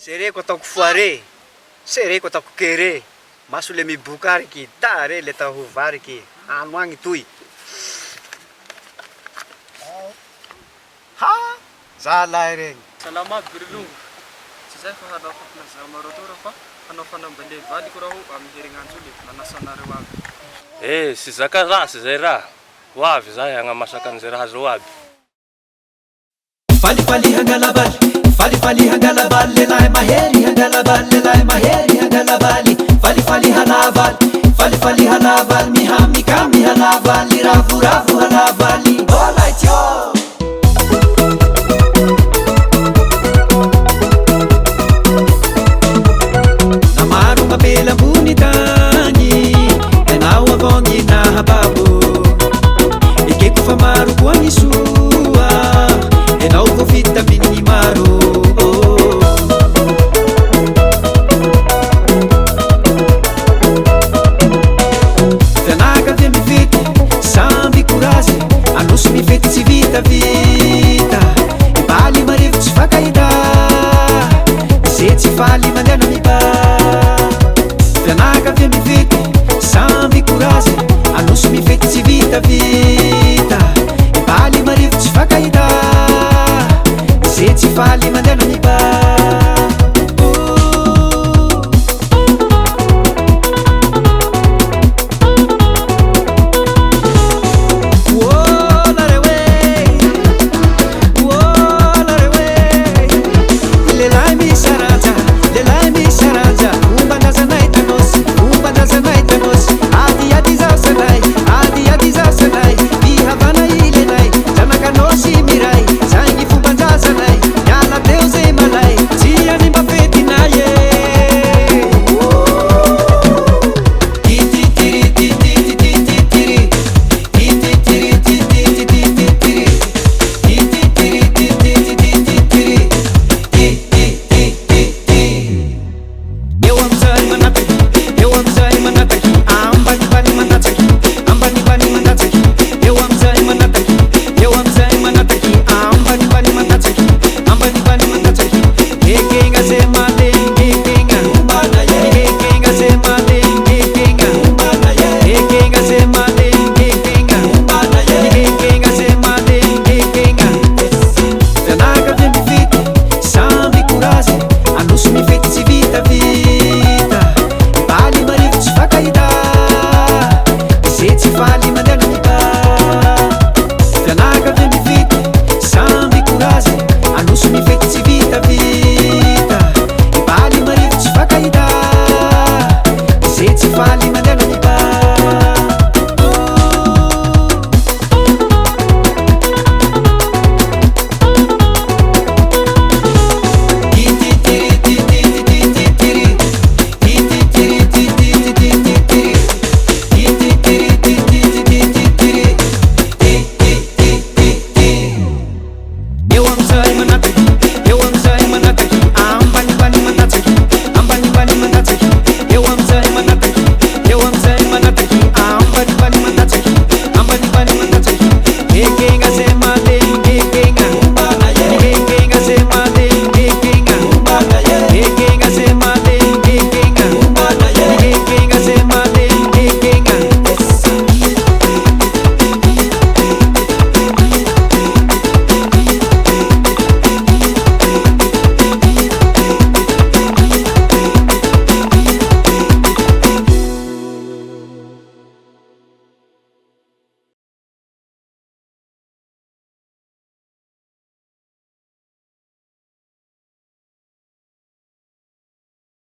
Sereko ataoko foire, sereko ataoko kere, maso le mibokariky tare le tao hovariky ano agny toy. Ha, zalahy regny. Salama Birlungu. Tsy zay fa hanao fampilaza marotora fa hanao fanambale valiko raha amin'ny herinandro le nanasanareo aby. Sy zaka rasy zay raha. Ho avy zay hagnamasaka an'izay raha zao aby. Falifaly hangalabaly, falifaly hangalabaly, lelahy mahery hangalabaly, lelahy mahery hangalabaly, falifaly halavaly, falifaly halavaly, mihamikamy halavaly, ravoravo halavaly, bola itio. Namaro mapela ambony tany, ianao avao ny nahababo, ekeko fa maro koa ny soa, ianao vao vita